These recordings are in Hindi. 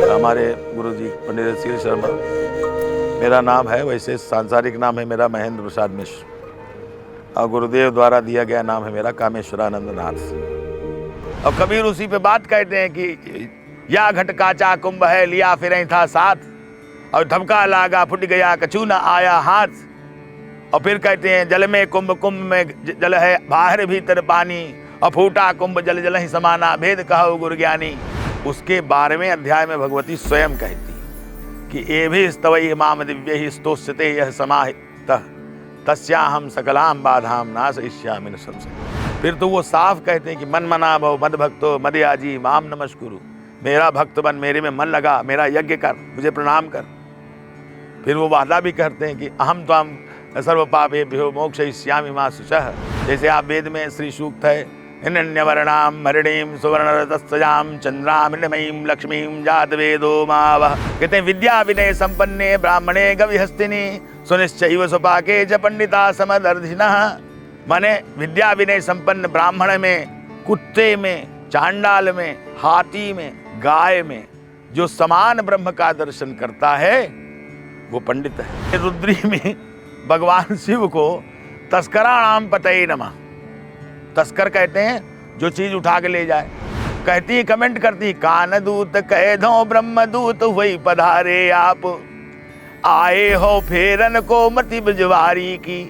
हमारे गुरुजी पंडित श्री शर्मा, मेरा नाम है, वैसे सांसारिक नाम है मेरा महेंद्र प्रसाद मिश्र और गुरुदेव द्वारा दिया गया नाम है मेरा कामेश्वरानंद नाथ। और कबीर उसी पे बात कहते हैं कि या घट काचा कुंभ है लिया फिर था साथ, और धमका लागा फुट गया कछू न आया हाथ। और फिर कहते हैं जल में कुंभ, कुंभ में जल है बाहर भीतर पानी, और फूटा कुंभ जल जल ही समाना भेद कहो गुरु ज्ञानी। उसके 12वें अध्याय में भगवती स्वयं कहती कि ए भी स्तवई माम दिव्य ही स्तोष्यते यह समाहित तस्याहम सकलाम बाधाम नाशयिष्यामि न संशय। फिर तो वो साफ कहते हैं कि मन मना भव मद भक्तो मदयाजी माम नमस्कुरु, मेरा भक्त बन, मेरे में मन लगा, मेरा यज्ञ कर, मुझे प्रणाम कर। फिर वो वादा भी करते हैं कि अहम त्वं सर्व पापेभ्यो मोक्षयिष्यामि मा शुचः। जैसे आप वेद में श्री सूक्त है हिरण्यवर्णाम मरणीम सुवर्णरतस्सजाम चंद्राम हिरण्मयीम लक्ष्मीम जात वेदो मावह। कहते हैं विद्या विनय संपन्ने ब्राह्मणे गविहस्तिनी सुनिश्चैव स्वपाके च पंडिता समदर्शिनः। माने विद्या विनय संपन्न ब्राह्मण में, कुत्ते में, चांडाल में, हाथी में, गाय में जो समान ब्रह्म का दर्शन करता है वो पंडित है। रुद्री में भगवान शिव को तस्कराणाम पतये नमः, तस्कर कहते हैं जो चीज उठा के ले जाए। कहती कमेंट करती कान दूत कह दो ब्रह्म दूत वही पधारे आप, आए हो फेरन को मति ब्रजवारी की,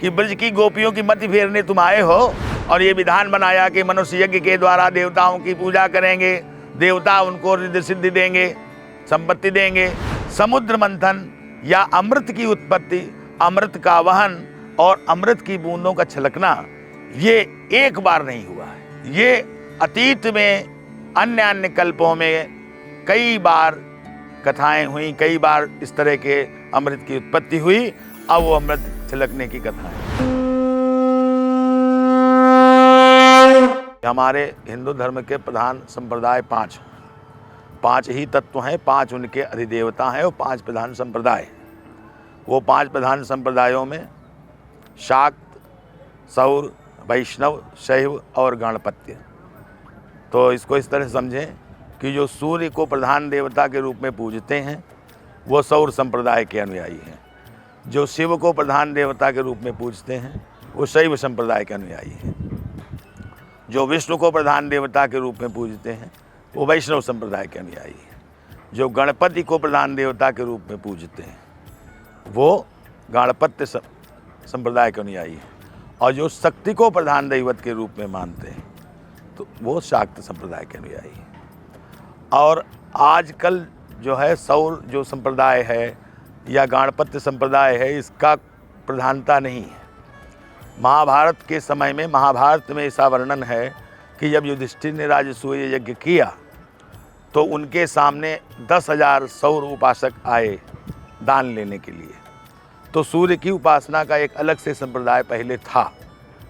कि ब्रज की गोपियों की मति फेरने तुम आए हो। और ये विधान बनाया कि मनुष्य यज्ञ के द्वारा देवताओं की पूजा करेंगे, देवता उनको रिद्धि सिद्धि देंगे, संपत्ति देंगे। समुद्र मंथन या अमृत की उत्पत्ति, अमृत का वहन और अमृत की बूंदों का छलकना ये एक बार नहीं हुआ है, ये अतीत में अन्य अन्य कल्पों में कई बार कथाएं हुई, कई बार इस तरह के अमृत की उत्पत्ति हुई। अब वो अमृत छलकने की कथा है। हमारे हिंदू धर्म के प्रधान संप्रदाय पांच ही तत्व हैं, 5 उनके अधिदेवता हैं और 5 प्रधान संप्रदाय। वो 5 प्रधान संप्रदायों में शाक्त, सौर, वैष्णव, शैव और गणपत्य। तो इसको इस तरह समझें कि जो सूर्य को प्रधान देवता के रूप में पूजते हैं वो सौर संप्रदाय के अनुयायी हैं, जो शिव को प्रधान देवता के रूप में पूजते हैं वो शैव संप्रदाय के अनुयायी हैं, जो विष्णु को प्रधान देवता के रूप में पूजते हैं वो वैष्णव संप्रदाय के अनुयायी हैं, जो गणपति को प्रधान देवता के रूप में पूजते हैं वो गणपत्य संप्रदाय के अनुयायी हैं, और जो शक्ति को प्रधान दैवत के रूप में मानते हैं तो वो शाक्त संप्रदाय के अनुयायी हैं। और आजकल जो है सौर जो संप्रदाय है या गणपत्य संप्रदाय है, इसका प्रधानता नहीं है। महाभारत के समय में, महाभारत में ऐसा वर्णन है कि जब युधिष्ठिर ने राजसूय यज्ञ किया तो उनके सामने 10,000 सौर उपासक आए दान लेने के लिए। तो सूर्य की उपासना का एक अलग से संप्रदाय पहले था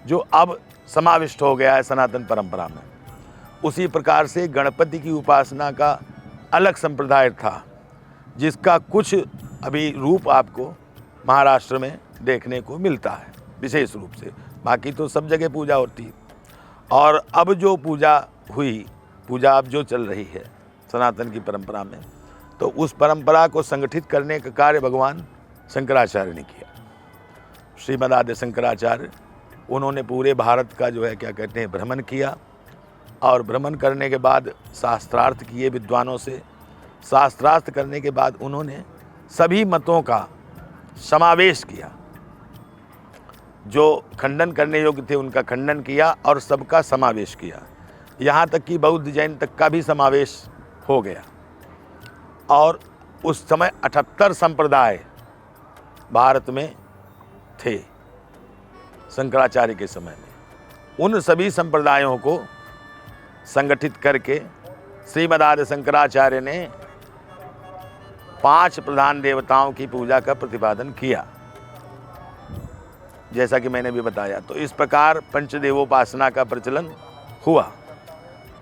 जो अब समाविष्ट हो गया है सनातन परंपरा में। उसी प्रकार से गणपति की उपासना का अलग संप्रदाय था जिसका कुछ अभी रूप आपको महाराष्ट्र में देखने को मिलता है विशेष रूप से, बाकी तो सब जगह पूजा होती है। और अब जो पूजा हुई, पूजा अब जो चल रही है सनातन की परंपरा में, तो उस परंपरा को संगठित करने का कार्य भगवान शंकराचार्य ने किया। श्रीमद आद्य शंकराचार्य, उन्होंने पूरे भारत का जो है क्या कहते हैं भ्रमण किया, और भ्रमण करने के बाद शास्त्रार्थ किए विद्वानों से। शास्त्रार्थ करने के बाद उन्होंने सभी मतों का समावेश किया, जो खंडन करने योग्य थे उनका खंडन किया और सबका समावेश किया, यहाँ तक कि बौद्ध जैन तक का भी समावेश हो गया। और उस समय 78 संप्रदाय भारत में थे शंकराचार्य के समय में। उन सभी संप्रदायों को संगठित करके श्रीमद आद्य शंकराचार्य ने 5 प्रधान देवताओं की पूजा का प्रतिपादन किया, जैसा कि मैंने भी बताया। तो इस प्रकार पंचदेवोपासना का प्रचलन हुआ।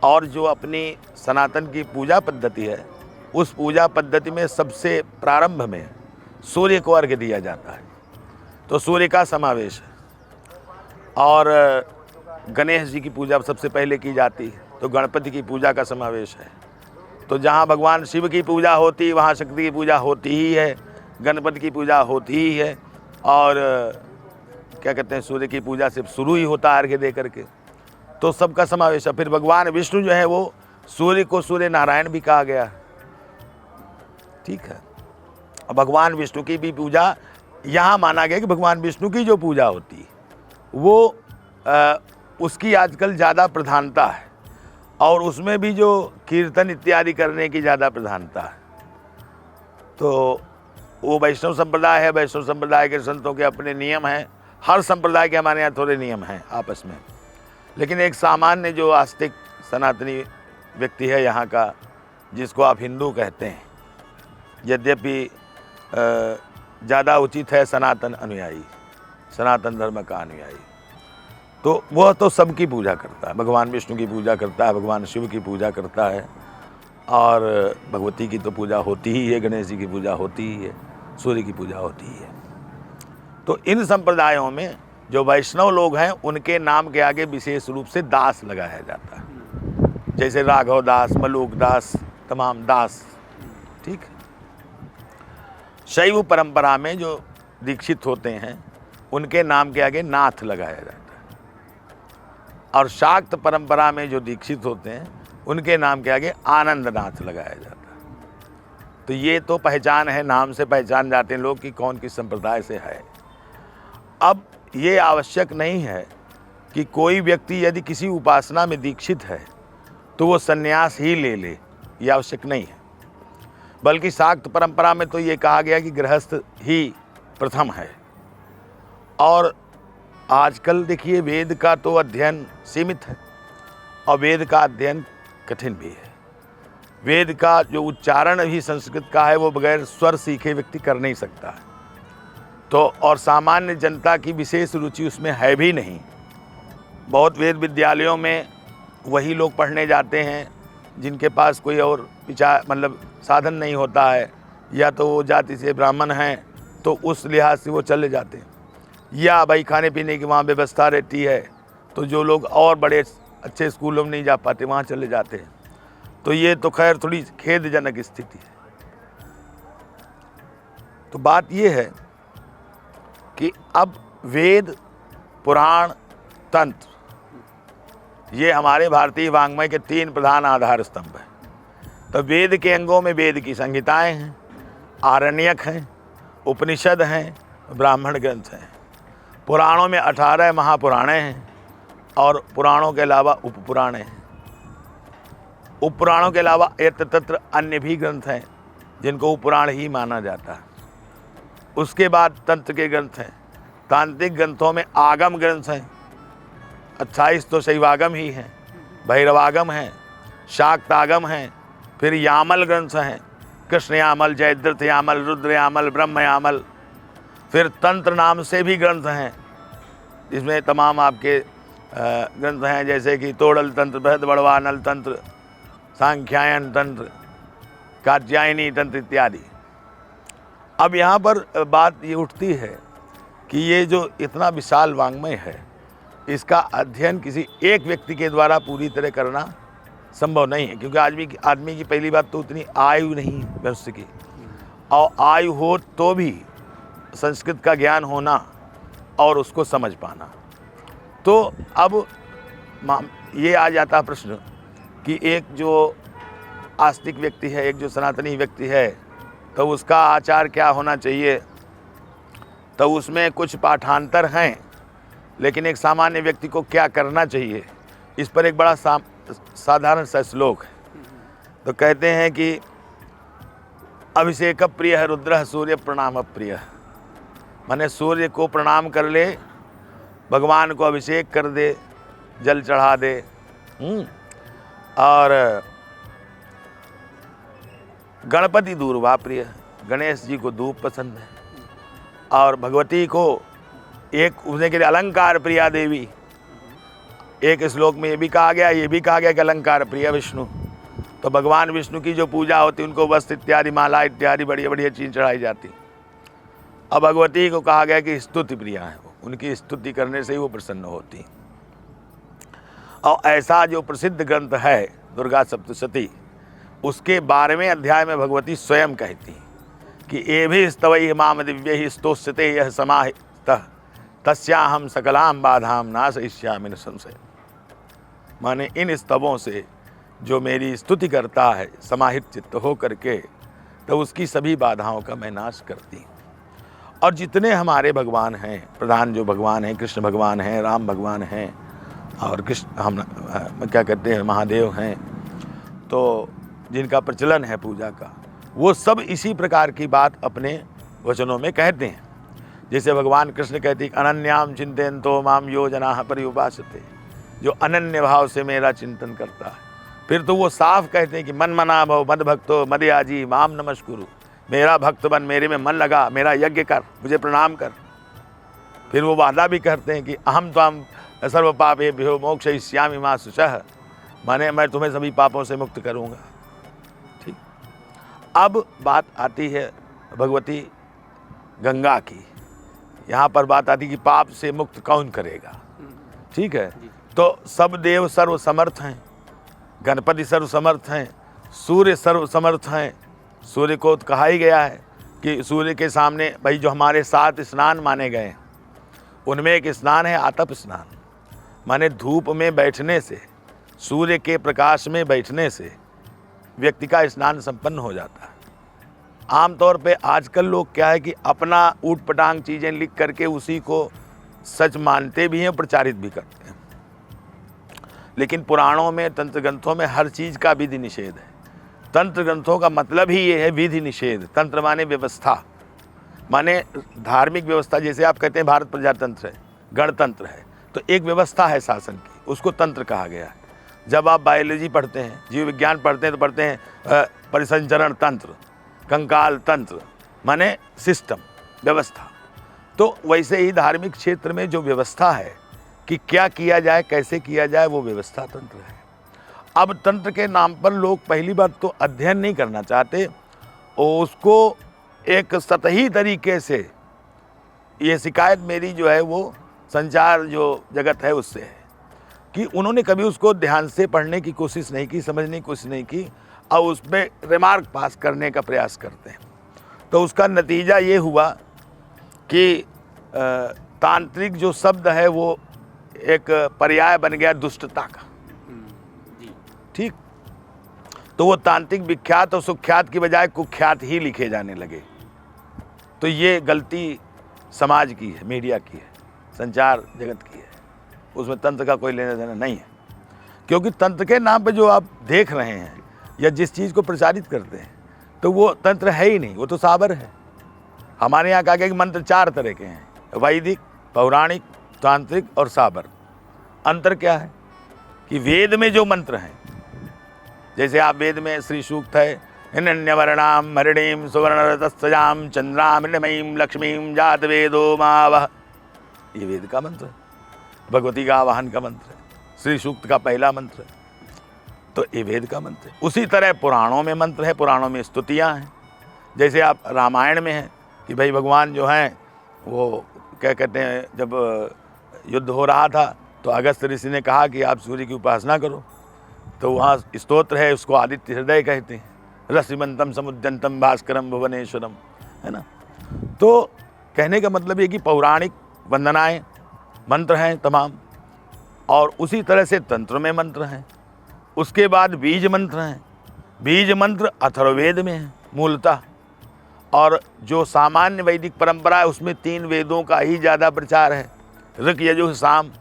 और जो अपनी सनातन की पूजा पद्धति है, उस पूजा पद्धति में सबसे प्रारंभ में सूर्य को अर्घ्य दिया जाता है, तो सूर्य का समावेश है। और गणेश जी की पूजा सबसे पहले की जाती है, तो गणपति की पूजा का समावेश है। तो जहाँ भगवान शिव की पूजा होती है वहाँ शक्ति की पूजा होती ही है, गणपति की पूजा होती ही है, और क्या कहते हैं सूर्य की पूजा सिर्फ शुरू ही होता है अर्घ्य दे करके। तो सबका समावेश है। फिर भगवान विष्णु जो है वो सूर्य को सूर्य नारायण भी कहा गया, ठीक है। भगवान विष्णु की भी पूजा यहाँ माना गया कि भगवान विष्णु की जो पूजा होती है वो उसकी आजकल ज़्यादा प्रधानता है, और उसमें भी जो कीर्तन इत्यादि करने की ज़्यादा प्रधानता है। तो वो वैष्णव संप्रदाय है, वैष्णव संप्रदाय के संतों के अपने नियम हैं। हर संप्रदाय के हमारे यहाँ थोड़े नियम हैं आपस में, लेकिन एक सामान्य जो आस्तिक सनातनी व्यक्ति है यहाँ का, जिसको आप हिंदू कहते हैं, यद्यपि ज़्यादा उचित है सनातन अनुयायी, सनातन धर्म का अनुयायी, तो वह तो सबकी पूजा करता है। भगवान विष्णु की पूजा करता है, भगवान शिव की पूजा करता है, और भगवती की तो पूजा होती ही है, गणेश जी की पूजा होती ही है, सूर्य की पूजा होती ही है। तो इन संप्रदायों में जो वैष्णव लोग हैं उनके नाम के आगे विशेष रूप से दास लगाया जाता है, जैसे राघव दास, मलूक दास, तमाम दास, ठीक है। शैव परंपरा में जो दीक्षित होते हैं उनके नाम के आगे नाथ लगाया जाता है, और शाक्त परंपरा में जो दीक्षित होते हैं उनके नाम के आगे आनंद नाथ लगाया जाता है। तो ये तो पहचान है, नाम से पहचान जाते हैं लोग कि कौन किस संप्रदाय से है। अब ये आवश्यक नहीं है कि कोई व्यक्ति यदि किसी उपासना में दीक्षित है तो वो सन्यास ही ले ले, ये आवश्यक नहीं है। बल्कि शाक्त परंपरा में तो ये कहा गया कि गृहस्थ ही प्रथम है। और आजकल देखिए वेद का तो अध्ययन सीमित है, और वेद का अध्ययन कठिन भी है। वेद का जो उच्चारण भी संस्कृत का है वो बगैर स्वर सीखे व्यक्ति कर नहीं सकता है। तो और सामान्य जनता की विशेष रुचि उसमें है भी नहीं। बहुत वेद विद्यालयों में वही लोग पढ़ने जाते हैं जिनके पास कोई और विचार मतलब साधन नहीं होता है, या तो वो जाति से ब्राह्मण हैं तो उस लिहाज से वो चले जाते हैं, या भाई खाने पीने की वहाँ व्यवस्था रहती है तो जो लोग और बड़े अच्छे स्कूलों में नहीं जा पाते वहाँ चले जाते हैं। तो ये तो खैर थोड़ी खेदजनक स्थिति है। तो बात ये है कि अब वेद, पुराण, तंत्र, ये हमारे भारतीय वाङ्मय के 3 प्रधान आधार स्तंभ हैं। तो वेद के अंगों में वेद की संहिताएं हैं, आरण्यक हैं, उपनिषद हैं, ब्राह्मण ग्रंथ हैं। पुराणों में 18 महापुराणे हैं, और पुराणों के अलावा उपपुराणे हैं। उपपुराणों के अलावा यत्र तत्र अन्य भी ग्रंथ हैं जिनको उपपुराण ही माना जाता है। उसके बाद तंत्र के ग्रंथ हैं। तांत्रिक ग्रंथों में आगम ग्रंथ हैं, 28 तो शैवागम ही हैं, भैरवागम हैं, शाक्तागम हैं, फिर यामल ग्रंथ हैं, कृष्ण यामल, जयद्रथ यामल, रुद्र यामल, ब्रह्म यामल। फिर तंत्र नाम से भी ग्रंथ हैं, इसमें तमाम आपके ग्रंथ हैं, जैसे कि तोड़ल तंत्र, बृहद बड़वानल तंत्र, सांख्यायन तंत्र, कात्यायनी तंत्र इत्यादि। अब यहाँ पर बात ये उठती है कि ये जो इतना विशाल वाङ्मय है इसका अध्ययन किसी एक व्यक्ति के द्वारा पूरी तरह करना संभव नहीं है, क्योंकि आदमी की पहली बात तो उतनी आयु नहीं है मनुष्य की, और आयु हो तो भी संस्कृत का ज्ञान होना और उसको समझ पाना। तो अब ये आ जाता प्रश्न कि एक जो आस्तिक व्यक्ति है, एक जो सनातनी व्यक्ति है, तो उसका आचार क्या होना चाहिए। तो उसमें कुछ पाठांतर हैं, लेकिन एक सामान्य व्यक्ति को क्या करना चाहिए, इस पर एक बड़ा साधारण सा श्लोक है। तो कहते हैं कि अभिषेक प्रिय है रुद्र सूर्य प्रणाम प्रिय, माने सूर्य को प्रणाम कर ले, भगवान को अभिषेक कर दे, जल चढ़ा दे, और गणपति दूर्वा प्रिय, गणेश जी को धूप पसंद है, और भगवती को एक उसने के लिए अलंकार प्रिया देवी। एक श्लोक में ये भी कहा गया, ये भी कहा गया कि अलंकार प्रिय विष्णु। तो भगवान विष्णु की जो पूजा होती उनको वस्त्र इत्यादि, माला इत्यादि बढ़िया बढ़िया चीज़ चढ़ाई जाती। अब भगवती को कहा गया कि स्तुति प्रिया है, वो उनकी स्तुति करने से ही वो प्रसन्न होती। और ऐसा जो प्रसिद्ध ग्रंथ है दुर्गा सप्तशती, उसके 12वें अध्याय में भगवती स्वयं कहती कि ये भी स्तवै माम दिव्य ही स्तोष्यते यह समाहितः तस्याहम सकलाम बाधाम नाशयिष्यामि निसंशय। माने इन स्तवों से जो मेरी स्तुति करता है समाहित चित्त हो करके, तो उसकी सभी बाधाओं का मैं नाश करती हूँ। और जितने हमारे भगवान हैं, प्रधान जो भगवान हैं, कृष्ण भगवान हैं, राम भगवान हैं, और कृष्ण हम क्या कहते हैं महादेव हैं, तो जिनका प्रचलन है पूजा का, वो सब इसी प्रकार की बात अपने वचनों में कहते हैं। जैसे भगवान कृष्ण कहते हैं अनन्याम चिंतयन्तो माम यो जनाः पर्युपासते, जो अनन्य भाव से मेरा चिंतन करता है। फिर तो वो साफ कहते हैं कि मन मना भव मद भक्तो मदयाजी माम नमस्कुरु, मेरा भक्त बन, मेरे में मन लगा, मेरा यज्ञ कर, मुझे प्रणाम कर। फिर वो वादा भी करते हैं कि अहम त्वाम सर्व पापेभ्यो मोक्षयिष्यामि मा शुचः, माने मैं तुम्हें सभी पापों से मुक्त करूँगा। ठीक, अब बात आती है भगवती गंगा की। यहाँ पर बात आती कि पाप से मुक्त कौन करेगा। ठीक है, तो सब देव सर्व समर्थ हैं, गणपति सर्व समर्थ हैं, सूर्य सर्व समर्थ हैं। सूर्य को तो कहा ही गया है कि सूर्य के सामने भाई जो हमारे 7 स्नान माने गए हैं, उनमें एक स्नान है आतप स्नान, माने धूप में बैठने से, सूर्य के प्रकाश में बैठने से व्यक्ति का स्नान संपन्न हो जाता है। आमतौर पे आजकल लोग क्या है कि अपना ऊट पटांग चीज़ें लिख करके उसी को सच मानते भी हैं, प्रचारित भी करते हैं। लेकिन पुराणों में, तंत्र ग्रंथों में हर चीज़ का विधि निषेध है। तंत्र ग्रंथों का मतलब ही ये है विधि निषेध। तंत्र माने व्यवस्था, माने धार्मिक व्यवस्था। जैसे आप कहते हैं भारत प्रजातंत्र है, गणतंत्र है, तो एक व्यवस्था है शासन की, उसको तंत्र कहा गया है। जब आप बायोलॉजी पढ़ते हैं, जीव विज्ञान पढ़ते हैं, तो पढ़ते हैं परिसंचरण तंत्र, कंकाल तंत्र, माने सिस्टम, व्यवस्था। तो वैसे ही धार्मिक क्षेत्र में जो व्यवस्था है कि क्या किया जाए, कैसे किया जाए, वो व्यवस्था तंत्र है। अब तंत्र के नाम पर लोग पहली बात तो अध्ययन नहीं करना चाहते, और उसको एक सतही तरीके से, ये शिकायत मेरी जो है वो संचार जो जगत है उससे है कि उन्होंने कभी उसको ध्यान से पढ़ने की कोशिश नहीं की, समझने की कोशिश नहीं की, और उस पर रिमार्क पास करने का प्रयास करते हैं। तो उसका नतीजा ये हुआ कि तांत्रिक जो शब्द है वो एक पर्याय बन गया दुष्टता का। ठीक, तो वो तांत्रिक विख्यात और सुख्यात की बजाय कुख्यात ही लिखे जाने लगे। तो ये गलती समाज की है, मीडिया की है, संचार जगत की है, उसमें तंत्र का कोई लेना देना नहीं है। क्योंकि तंत्र के नाम पे जो आप देख रहे हैं या जिस चीज़ को प्रचारित करते हैं, तो वो तंत्र है ही नहीं, वो तो साबर है। हमारे यहाँ कहा गया कि मंत्र 4 तरह के हैं, वैदिक, पौराणिक, तांत्रिक और साबर। अंतर क्या है कि वेद में जो मंत्र हैं, जैसे आप वेद में श्री सूक्त है हिरण्यवर्णाम हरिणीम सुवर्णरतस्सजाम चंद्राम हिरण्मयीम लक्ष्मीम जात वेदो मावह, ये वेद का मंत्र है। भगवती का आवाहन का मंत्र है, श्री सूक्त का पहला मंत्र है, तो ये वेद का मंत्र है। उसी तरह पुराणों में मंत्र है, पुराणों में स्तुतियाँ हैं। जैसे आप रामायण में हैं कि भाई भगवान जो हैं वो क्या कहते हैं, जब युद्ध हो रहा था तो अगस्त ऋषि ने कहा कि आप सूर्य की उपासना करो, तो वहाँ स्तोत्र है, उसको आदित्य हृदय कहते हैं, रसिमंतम समुद्यंतम भास्करम भुवनेश्वरम, है ना। तो कहने का मतलब ये कि पौराणिक वंदनाएं मंत्र हैं तमाम, और उसी तरह से तंत्र में मंत्र हैं। उसके बाद बीज मंत्र हैं। बीज मंत्र अथर्ववेद में है मूलतः, और जो सामान्य वैदिक परंपरा है उसमें 3 वेदों का ही ज़्यादा प्रचार है, ऋक यजुः साम।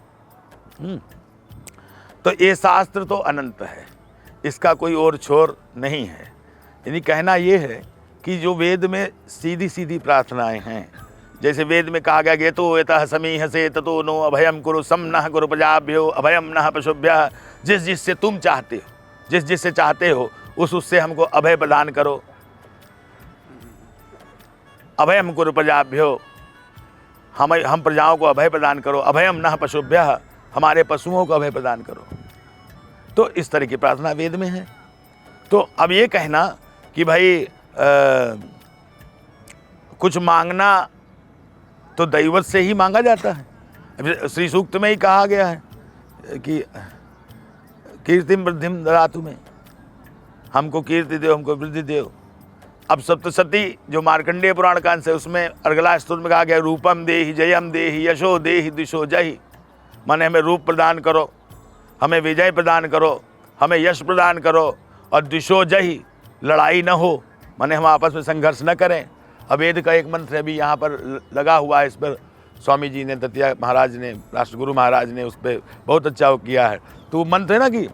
तो ये शास्त्र तो अनंत है, इसका कोई और छोर नहीं है। यानी कहना ये है कि जो वेद में सीधी सीधी प्रार्थनाएं हैं, जैसे वेद में कहा गया तो यतः समीह से ततो नो अभयम कुरु सम नः गुरु प्रजाभ्यो अभयम नः पशुभ्यः, जिस जिससे तुम चाहते हो, जिस जिससे चाहते हो उससे हमको अभय प्रदान करो। अभयम कुरु प्रजाभ्यो, हम प्रजाओं को अभय प्रदान करो। अभयम नः पशुभ्यः, हमारे पशुओं को अभय प्रदान करो। तो इस तरह की प्रार्थना वेद में है। तो अब ये कहना कि भाई कुछ मांगना तो दैवत से ही मांगा जाता है। श्री सूक्त में ही कहा गया है कि कीर्तिम वृद्धिम ददातु में, हमको कीर्ति दो, हमको वृद्धि दो। अब सप्तशती जो मार्कंडेय पुराण का अंश है उसमें अर्गला स्तोत्र में कहा गया रूपम देहि जयम देहि यशो देहि दिशो जहि, माने हमें रूप प्रदान करो, हमें विजय प्रदान करो, हमें यश प्रदान करो, और दिशो जहि, लड़ाई न हो, माने हम आपस में संघर्ष न करें। अवेद का एक मंत्र अभी यहाँ पर लगा हुआ है, इस पर स्वामी जी ने, दत्तिया महाराज ने, राष्ट्रगुरु महाराज ने उस पर बहुत अच्छा वो किया है। तो वो मंत्र है ना कि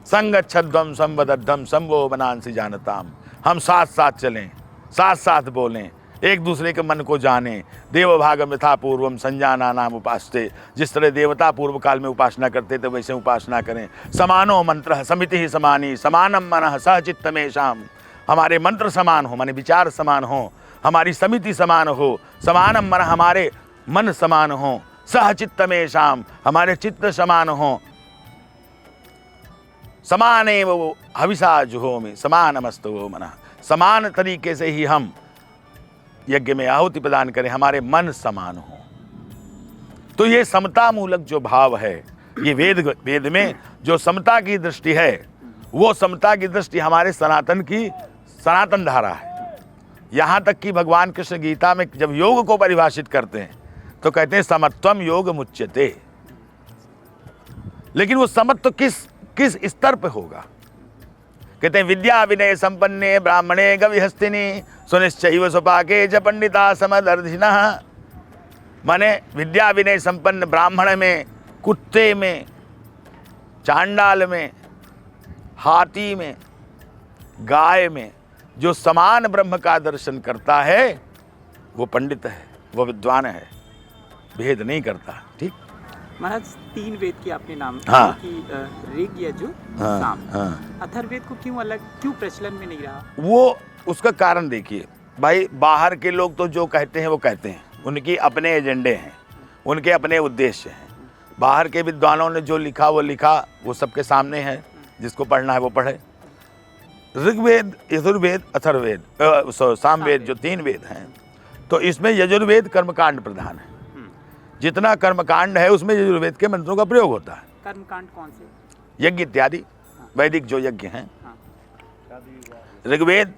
संगच्छध्वम संवदध्वम संभो बनांसी जानताम, हम साथ साथ चलें, साथ साथ बोलें, एक दूसरे के मन को जानें। देव भागम यथा पूर्वम संजाना नाम उपासते, जिस तरह देवता पूर्व काल में उपासना करते थे वैसे उपासना करें। समानो मंत्र समिति ही समानी, समानम मनः सहचित्तमेषाम, हमारे मंत्र समान हो, माने विचार समान हो, हमारी समिति समान हो, समानम मन, हमारे मन समान हो, सहचित्तमेषाम, हमारे चित्त समान हो, समानेव हविषा जुहोमि समानमस्तु मनः, समान तरीके से ही हम यज्ञ में आहुति प्रदान करें, हमारे मन समान हो। तो ये समता मूलक जो भाव है, ये वेद में जो समता की दृष्टि है, वो समता की दृष्टि हमारे सनातन धारा है। यहाँ तक कि भगवान कृष्ण गीता में जब योग को परिभाषित करते हैं तो कहते हैं समत्वम योग मुच्यते। लेकिन वो समत्व किस स्तर पे होगा? कहते हैं विद्या विनय संपन्ने ब्राह्मणे गविहस्तिनी सुनिश्चैव स्वपाके च पंडिता समदर्शिनः, माने विद्या विनय संपन्न ब्राह्मण में, कुत्ते में, चांडाल में, हाथी में, गाय में जो समान ब्रह्म का दर्शन करता है वो पंडित है, वो विद्वान है, भेद नहीं करता। ठीक महाराज, 3 वेद की आपने नाम हाँ। कि ऋग, यजुर, साम। अथर्ववेद को क्यों प्रचलन में नहीं रहा? वो उसका कारण देखिए भाई, बाहर के लोग तो जो कहते हैं वो कहते हैं, उनकी अपने एजेंडे हैं, उनके अपने उद्देश्य हैं। बाहर के विद्वानों ने जो लिखा वो सबके सामने है, जिसको पढ़ना है वो पढ़े। ऋग्वेद, यजुर्वेद, अथर्ववेद, सामवेद जो 3 वेद हैं, तो इसमें यजुर्वेद कर्मकांड प्रधान है। जितना कर्मकांड है उसमें यजुर्वेद के मंत्रों का प्रयोग होता है। कर्मकांड कौन से? यज्ञ इत्यादि, वैदिक जो यज्ञ हैं। ऋग्वेद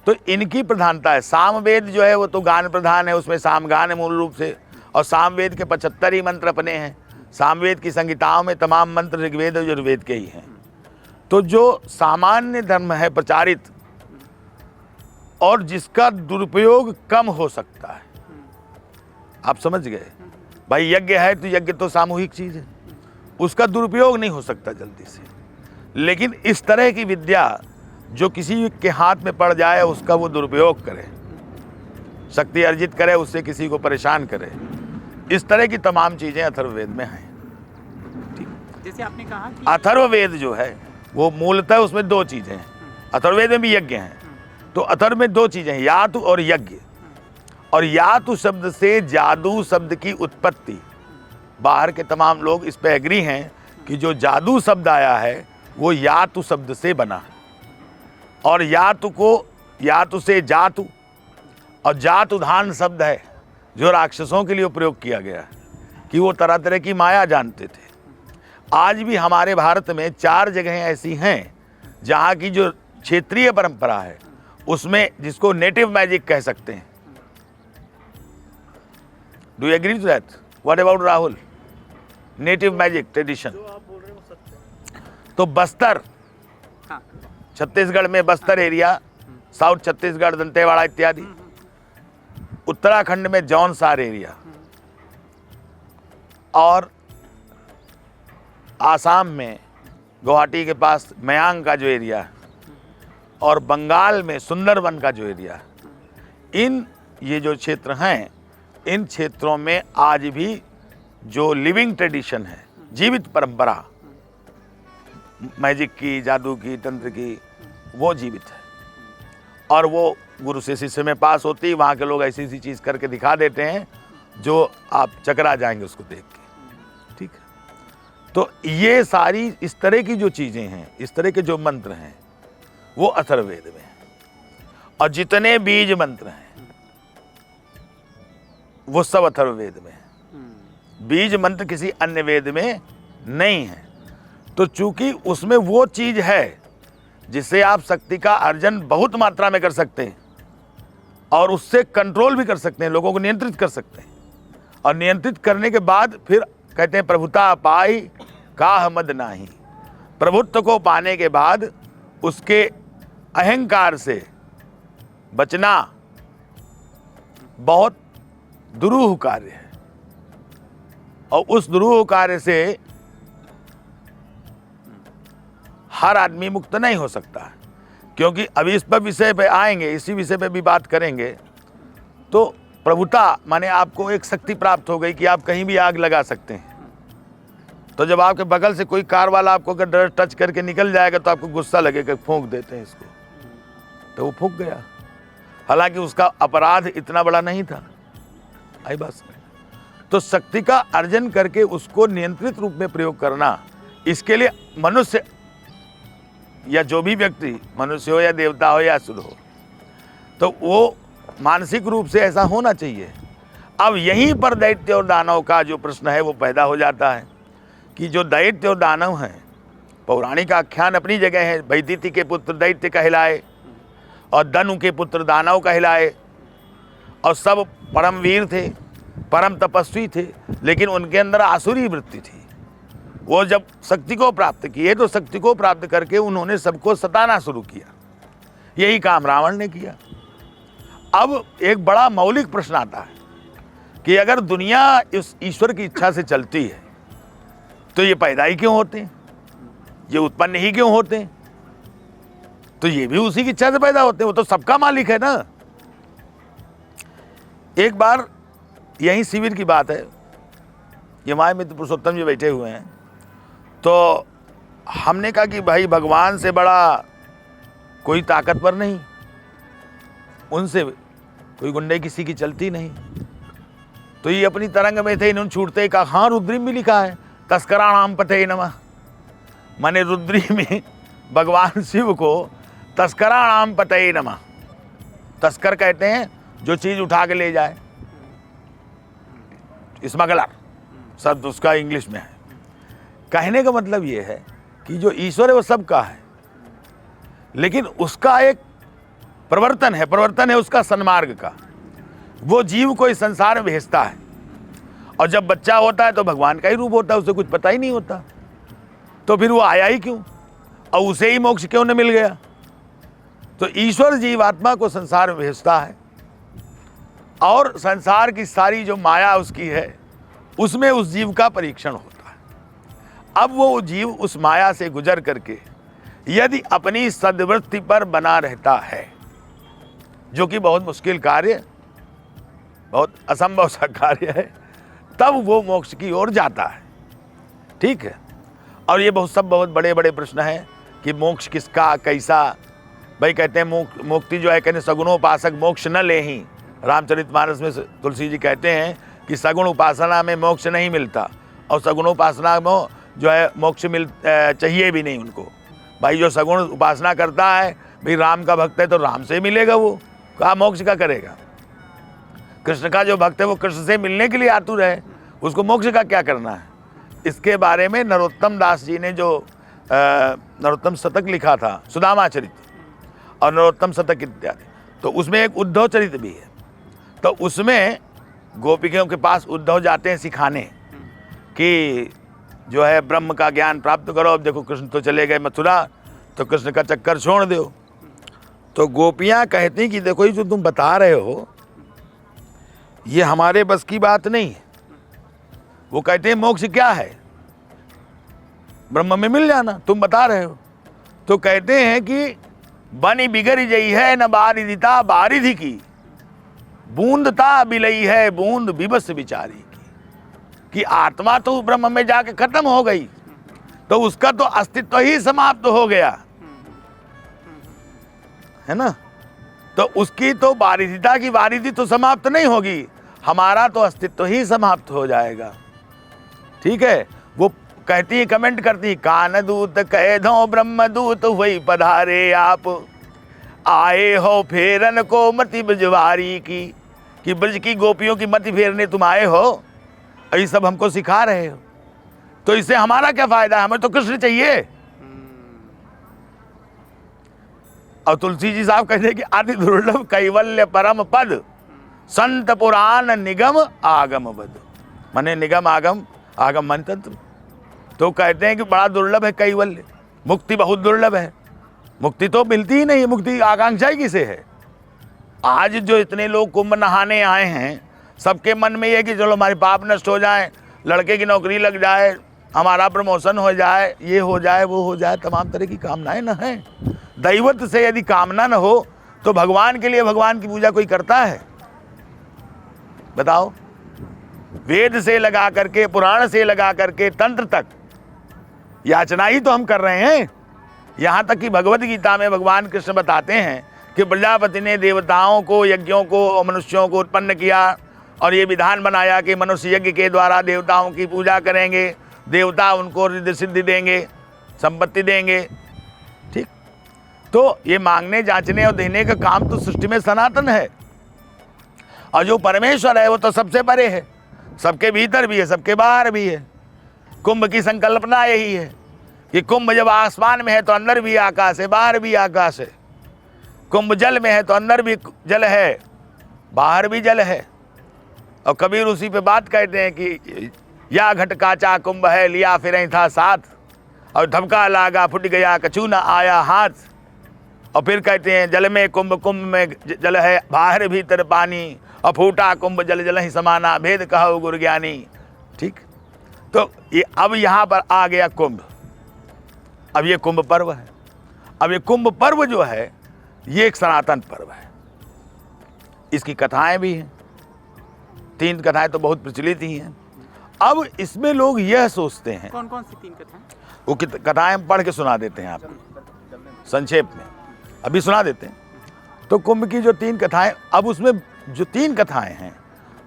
तो इनकी प्रधानता है। सामवेद जो है वो तो गान प्रधान है, उसमें सामगान है मूल रूप से, और सामवेद के 75 ही मंत्र अपने हैं। सामवेद की संहिताओं में तमाम मंत्र ऋग्वेद और यजुर्वेद के ही हैं। तो जो सामान्य धर्म है प्रचारित और जिसका दुरुपयोग कम हो सकता है, आप समझ गए भाई, यज्ञ है तो यज्ञ तो सामूहिक चीज है, उसका दुरुपयोग नहीं हो सकता जल्दी से। लेकिन इस तरह की विद्या जो किसी के हाथ में पड़ जाए उसका वो दुरुपयोग करे, शक्ति अर्जित करे, उससे किसी को परेशान करे, इस तरह की तमाम चीजें अथर्ववेद में हैं। ठीक, जैसे आपने कहा कि अथर्ववेद जो है वो मूलतः उसमें 2 चीजें हैं। अथर्ववेद में भी यज्ञ हैं, तो अथर्व में 2 चीजें हैं, यातु और यज्ञ। और यातु शब्द से जादू शब्द की उत्पत्ति, बाहर के तमाम लोग इस पे एग्री हैं कि जो जादू शब्द आया है वो यातु शब्द से बना है। और यातु से जातु, और जातुधान शब्द है जो राक्षसों के लिए प्रयोग किया गया है कि वो तरह तरह की माया जानते थे। आज भी हमारे भारत में 4 जगहें ऐसी हैं जहाँ की जो क्षेत्रीय परंपरा है उसमें, जिसको नेटिव मैजिक कह सकते हैं। Do you agree to that? What about Rahul? Native magic tradition. तो बस्तर, छत्तीसगढ़ में बस्तर एरिया, साउथ छत्तीसगढ़, दंतेवाड़ा इत्यादि, उत्तराखंड में जौनसार एरिया, और आसाम में गुवाहाटी के पास मयांग का जो एरिया है, और बंगाल में सुंदरवन का जो एरिया है, ये जो क्षेत्र हैं, इन क्षेत्रों में आज भी जो लिविंग ट्रेडिशन है, जीवित परंपरा मैजिक की, जादू की, तंत्र की, वो जीवित है। और वो गुरु से शिष्य में पास होती, वहाँ के लोग ऐसी ऐसी चीज़ करके दिखा देते हैं जो आप चकरा जाएंगे उसको देख के। ठीक है, तो ये सारी इस तरह की जो चीज़ें हैं, इस तरह के जो मंत्र हैं वो अथर्ववेद में हैं। और जितने बीज मंत्र हैं वो सब अथर्ववेद में हैं। बीज मंत्र किसी अन्य वेद में नहीं है। तो चूंकि उसमें वो चीज है जिससे आप शक्ति का अर्जन बहुत मात्रा में कर सकते हैं और उससे कंट्रोल भी कर सकते हैं, लोगों को नियंत्रित कर सकते हैं। और नियंत्रित करने के बाद फिर कहते हैं प्रभुता पाई काह मद नाही। प्रभुत्व को पाने के बाद उसके अहंकार से बचना बहुत दुरूह कार्य है, और उस दुरूह कार्य से हर आदमी मुक्त नहीं हो सकता है। क्योंकि अभी इस पर विषय पे आएंगे, इसी विषय पे भी बात करेंगे। तो प्रभुता माने आपको एक शक्ति प्राप्त हो गई कि आप कहीं भी आग लगा सकते हैं। तो जब आपके बगल से कोई कार वाला आपको अगर डर टच करके निकल जाएगा तो आपको गुस्सा लगेगा, फूंक देते हैं इसको, तो वो फूंक गया। हालांकि उसका अपराध इतना बड़ा नहीं था। आई बात समझ? तो शक्ति का अर्जन करके उसको नियंत्रित रूप में प्रयोग करना, इसके लिए मनुष्य या जो भी व्यक्ति, मनुष्य हो या देवता हो या असुर हो, तो वो मानसिक रूप से ऐसा होना चाहिए। अब यहीं पर दैत्य और दानव का जो प्रश्न है वो पैदा हो जाता है कि जो दैत्य और दानव हैं, पौराणिक आख्यान अपनी जगह है। वैदिति के पुत्र दैत्य कहलाए और दनु के पुत्र दानव कहलाए, और सब परम वीर थे, परम तपस्वी थे, लेकिन उनके अंदर आसुरी वृत्ति थी। वो जब शक्ति को प्राप्त किए तो शक्ति को प्राप्त करके उन्होंने सबको सताना शुरू किया। यही काम रावण ने किया। अब एक बड़ा मौलिक प्रश्न आता है कि अगर दुनिया इस ईश्वर की इच्छा से चलती है तो ये पैदा ही क्यों होते हैं, ये उत्पन्न ही क्यों होते हैं? तो ये भी उसी की इच्छा से पैदा होते हैं, वो तो सबका मालिक है ना। एक बार यही शिविर की बात है, ये हमारे मित्र पुरुषोत्तम जी बैठे हुए हैं, तो हमने कहा कि भाई भगवान से बड़ा कोई ताकतवर नहीं, उनसे कोई गुंडे किसी की चलती नहीं। तो ये अपनी तरंग में थे, इन्होंने छूटते ही कहा हाँ रुद्री में लिखा है तस्कराणाम पते नमः। माने रुद्री में भगवान शिव को तस्कराणाम पते नमः। तस्कर कहते हैं जो चीज उठा के ले जाए, स्मगलर शब्द उसका इंग्लिश में है। कहने का मतलब ये है कि जो ईश्वर है वो सबका है, लेकिन उसका एक प्रवर्तन है उसका सन्मार्ग का। वो जीव को इस संसार में भेजता है, और जब बच्चा होता है तो भगवान का ही रूप होता है, उसे कुछ पता ही नहीं होता। तो फिर वो आया ही क्यों, और उसे ही मोक्ष क्यों न मिल गया? तो ईश्वर जीवात्मा को संसार में भेजता है, और संसार की सारी जो माया उसकी है उसमें उस जीव का परीक्षण होता है। अब वो जीव उस माया से गुजर करके यदि अपनी सद्वृत्ति पर बना रहता है, जो कि बहुत मुश्किल कार्य, बहुत असंभव सा कार्य है, तब वो मोक्ष की ओर जाता है। ठीक है। और ये बहुत बड़े बड़े प्रश्न हैं कि मोक्ष किसका, कैसा। भाई कहते हैं मुक्ति जो है, कहते सगुणोपासक मोक्ष न ले ही। रामचरितमानस में तुलसी जी कहते हैं कि सगुण उपासना में मोक्ष नहीं मिलता, और सगुण उपासना में जो है मोक्ष चाहिए भी नहीं उनको। भाई जो सगुण उपासना करता है, भाई राम का भक्त है तो राम से मिलेगा, वो कहाँ मोक्ष का करेगा। कृष्ण का जो भक्त है वो कृष्ण से मिलने के लिए आतुर है, उसको मोक्ष का क्या करना है। इसके बारे में नरोत्तम दास जी ने जो नरोत्तम शतक लिखा था, सुदामा चरित और नरोत्तम शतक इत्यादि, तो उसमें एक उद्धव चरित भी है। तो उसमें गोपियों के पास उद्धव जाते हैं सिखाने कि जो है ब्रह्म का ज्ञान प्राप्त करो। अब देखो कृष्ण तो चले गए मथुरा, तो कृष्ण का चक्कर छोड़ दो। तो गोपियाँ कहती कि देखो ये जो तुम बता रहे हो ये हमारे बस की बात नहीं है। वो कहते हैं मोक्ष क्या है, ब्रह्म में मिल जाना, तुम बता रहे हो। तो कहते हैं कि बनी बिगड़ गई है न बारिदिता बारिधि की, बूंदता बिलई है बूंद विवश बिचारी की। कि आत्मा तो ब्रह्म में जाके खत्म हो गई, तो उसका तो अस्तित्व ही समाप्त हो गया है ना। तो उसकी तो बारिदिता की बारिधि तो समाप्त नहीं होगी, हमारा तो अस्तित्व ही समाप्त हो जाएगा। ठीक है। वो कहती है, कमेंट करती, कान दूत कह दो ब्रह्म दूत वही पधारे आप, आए हो फेरन को मति ब्रजवारी की। कि ब्रज की गोपियों की मति फेरने तुम आए हो, ये सब हमको सिखा रहे हो। तो इससे हमारा क्या फायदा है, हमें तो कृष्ण चाहिए। और तुलसी जी साहब कहते हैं कि अति दुर्लभ कैवल्य परम पद संत पुराण निगम आगम बद, माने निगम आगम, आगम मन तंत्र। तो कहते हैं कि बड़ा दुर्लभ है कैवल्य, मुक्ति बहुत दुर्लभ है, मुक्ति तो मिलती ही नहीं है, मुक्ति आकांक्षा ही किसे है। आज जो इतने लोग कुंभ नहाने आए हैं, सबके मन में ये कि चलो हमारे पाप नष्ट हो जाए, लड़के की नौकरी लग जाए, हमारा प्रमोशन हो जाए, ये हो जाए वो हो जाए, तमाम तरह की कामनाएं न हैं। दैवत से यदि कामना न हो तो भगवान के लिए भगवान की पूजा कोई करता है? बताओ। वेद से लगा करके, पुराण से लगा करके, तंत्र तक याचना ही तो हम कर रहे हैं। यहाँ तक कि भगवत गीता में भगवान कृष्ण बताते हैं कि प्रजापति ने देवताओं को, यज्ञों को और मनुष्यों को उत्पन्न किया और ये विधान बनाया कि मनुष्य यज्ञ के द्वारा देवताओं की पूजा करेंगे, देवता उनको रिद्धि सिद्धि देंगे, संपत्ति देंगे। ठीक, तो ये मांगने, जांचने और देने का काम तो सृष्टि में सनातन है। और जो परमेश्वर है वो तो सबसे परे है, सबके भीतर भी है, सबके बाहर भी है। कुंभ की संकल्पना यही है कि कुंभ जब आसमान में है तो अंदर भी आकाश है, बाहर भी आकाश है। कुंभ जल में है तो अंदर भी जल है, बाहर भी जल है। और कबीर उसी पे बात कहते हैं कि या घट काचा कुंभ है, लिया फिर था साथ, और धबका लागा फुट गया कछू न आया हाथ। और फिर कहते हैं जल में कुंभ, कुंभ में जल है, बाहर भीतर पानी, और फूटा कुंभ जल जल ही समाना, भेद कहो गुरु ज्ञानी। ठीक, तो ये अब यहाँ पर आ गया कुंभ। अब ये कुंभ पर्व है। अब ये कुंभ पर्व जो है ये एक सनातन पर्व है। इसकी कथाएं भी हैं, 3 कथाएं तो बहुत प्रचलित ही हैं। अब इसमें लोग यह सोचते हैं, कौन कौन सी 3 कथाएं? वो कथाएं हम पढ़ के सुना देते हैं आपको संक्षेप में, अभी सुना देते हैं। तो कुंभ की जो 3 कथाएं, अब उसमें जो 3 कथाएं हैं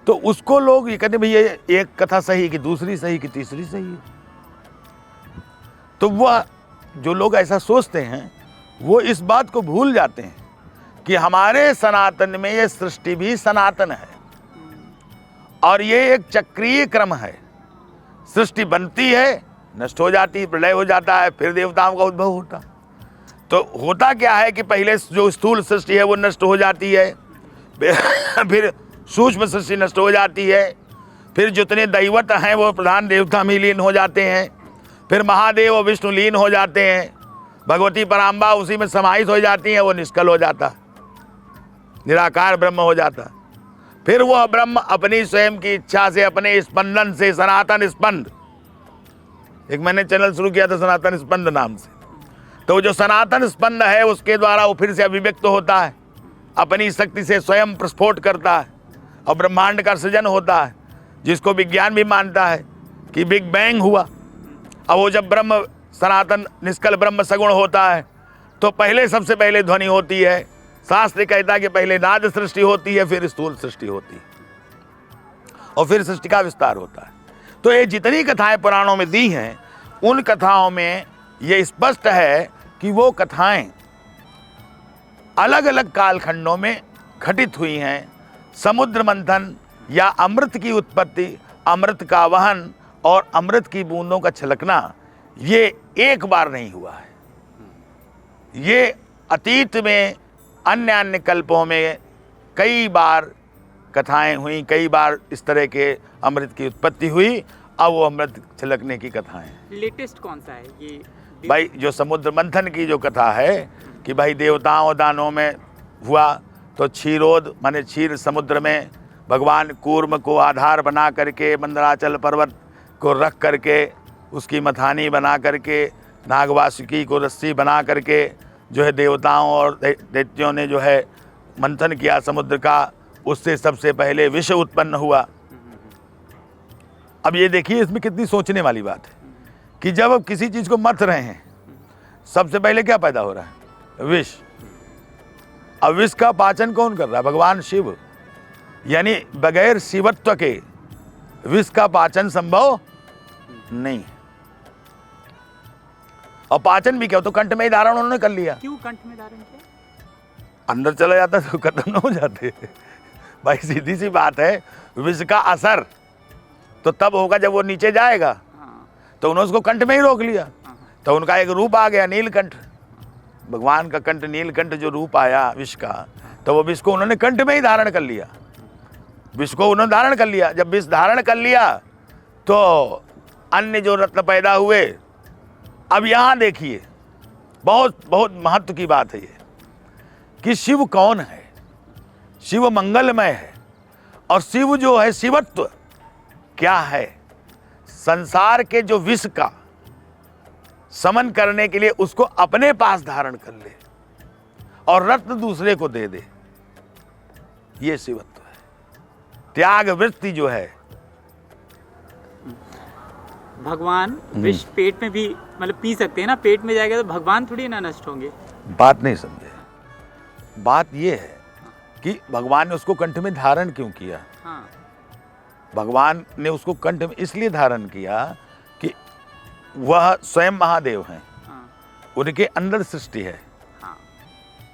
तो उसको लोग ये कहते हैं भैया एक कथा सही कि दूसरी सही कि तीसरी सही है। तो वह जो लोग ऐसा सोचते हैं वो इस बात को भूल जाते हैं कि हमारे सनातन में ये सृष्टि भी सनातन है और ये एक चक्रीय क्रम है। सृष्टि बनती है, नष्ट हो जाती, प्रलय हो जाता है, फिर देवताओं का उद्भव होता। तो होता क्या है कि पहले जो स्थूल सृष्टि है वो नष्ट हो जाती है, फिर सूक्ष्म सृष्टि नष्ट हो जाती है, फिर जितने दैवत हैं वो प्रधान देवता में लीन हो जाते हैं, फिर महादेव और विष्णु लीन हो जाते हैं, भगवती पराम्बा उसी में समाहित हो जाती हैं, वो निष्कल हो जाता, निराकार ब्रह्म हो जाता। फिर वह ब्रह्म अपनी स्वयं की इच्छा से, अपने स्पंदन से, सनातन स्पंद, एक मैंने चैनल शुरू किया था सनातन स्पंद नाम से, तो जो सनातन स्पंद है उसके द्वारा वो फिर से अभिव्यक्त होता है, अपनी शक्ति से स्वयं प्रस्फोट करता है और ब्रह्मांड का सृजन होता है, जिसको विज्ञान भी मानता है कि बिग बैंग हुआ। अब वो जब ब्रह्म सनातन निष्कल ब्रह्म सगुण होता है तो पहले सबसे पहले ध्वनि होती है। शास्त्र कहता है कि पहले नाद सृष्टि होती है, फिर स्थूल सृष्टि होती है और फिर सृष्टि का विस्तार होता है। तो ये जितनी कथाएं पुराणों में दी हैं उन कथाओं में ये स्पष्ट है कि वो कथाएं अलग अलग कालखंडों में घटित हुई हैं। समुद्र मंथन या अमृत की उत्पत्ति, अमृत का वहन और अमृत की बूंदों का छलकना ये एक बार नहीं हुआ है। ये अतीत में अन्य अन्य कल्पों में कई बार कथाएं हुई, कई बार इस तरह के अमृत की उत्पत्ति हुई। अब वो अमृत छलकने की कथाएं। लेटेस्ट कौन सा है ये? भाई जो समुद्र मंथन की जो कथा है कि भाई देवताओं दानों में हुआ तो क्षीरोद माने क्षीर समुद्र में भगवान कूर्म को आधार बना करके, मंदराचल पर्वत को रख करके, उसकी मथानी बना करके, नागवासुकी को रस्सी बना करके जो है देवताओं और दैत्यों ने जो है मंथन किया समुद्र का, उससे सबसे पहले विष उत्पन्न हुआ। अब ये देखिए इसमें कितनी सोचने वाली बात है कि जब अब किसी चीज़ को मथ रहे हैं सबसे पहले क्या पैदा हो रहा है? विष। अब विष का पाचन कौन कर रहा है? भगवान शिव। यानी बगैर शिवत्व के विष का पाचन संभव नहीं है। और पाचन भी क्या हो तो कंठ में ही धारण उन्होंने कर लिया। क्यों कंठ में धारण किया? अंदर चला जाता तो खत्म न हो जाते। भाई सीधी सी बात है, विष का असर तो तब होगा जब वो नीचे जाएगा। तो उन्होंने उसको कंठ में ही रोक लिया। तो उनका एक रूप आ गया नीलकंठ, भगवान का कंठ नीलकंठ जो रूप आया विष का, तो वो विष को उन्होंने कंठ में ही धारण कर लिया। विष को उन्होंने धारण कर लिया। जब विष धारण कर लिया तो अन्य जो रत्न पैदा हुए। अब यहाँ देखिए, बहुत बहुत महत्व की बात है ये कि शिव कौन है। शिव मंगलमय है, और शिव जो है शिवत्व क्या है, संसार के जो विष का समन करने के लिए उसको अपने पास धारण कर ले और रत्न दूसरे को दे दे, ये शिवत्व है। त्याग वृत्ति जो है। भगवान विष पेट में भी मतलब पी सकते हैं ना, पेट में जाएगा तो भगवान थोड़ी ना नष्ट होंगे। बात नहीं समझे। बात ये है कि भगवान ने उसको कंठ में धारण क्यों किया। हाँ। भगवान ने उसको कंठ में इसलिए धारण किया कि वह स्वयं महादेव हैं। हाँ। उनके अंदर सृष्टि है। हाँ।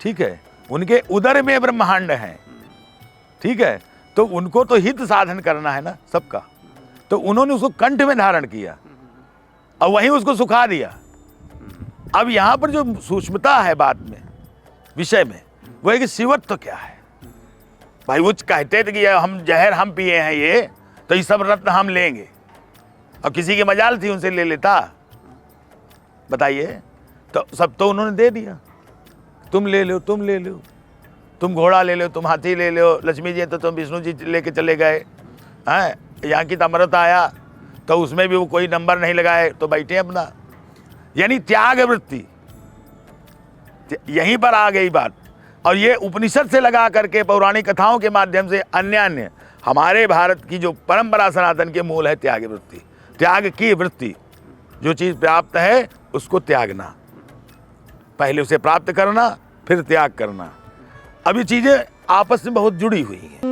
ठीक है, उनके उदर में ब्रह्मांड है। ठीक है, तो उनको तो हित साधन करना है ना सबका, तो उन्होंने उसको कंठ में धारण किया और वहीं उसको सुखा दिया। अब यहाँ पर जो सूक्ष्मता है बात में, विषय में, वो है कि शिवत्व क्या है। भाई वो कहते थे कि हम जहर हम पिए हैं ये, तो ये सब रत्न हम लेंगे। अब किसी की मजाल थी उनसे ले लेता, बताइए। तो सब तो उन्होंने दे दिया, तुम ले लो, तुम ले लो, तुम घोड़ा ले लो, तुम हाथी ले लो। लक्ष्मी जी तो तुम विष्णु जी लेके चले गए हैं। यहाँ की अमृत आया तो उसमें भी वो कोई नंबर नहीं लगाए, तो बैठे अपना। यानी त्याग वृत्ति यहीं पर आ गई बात। और ये उपनिषद से लगा करके पौराणिक कथाओं के माध्यम से अन्य हमारे भारत की जो परंपरा सनातन के मूल है त्याग वृत्ति। त्याग की वृत्ति, जो चीज़ प्राप्त है उसको त्यागना, पहले उसे प्राप्त करना फिर त्याग करना। अब ये चीज़ें आपस में बहुत जुड़ी हुई हैं।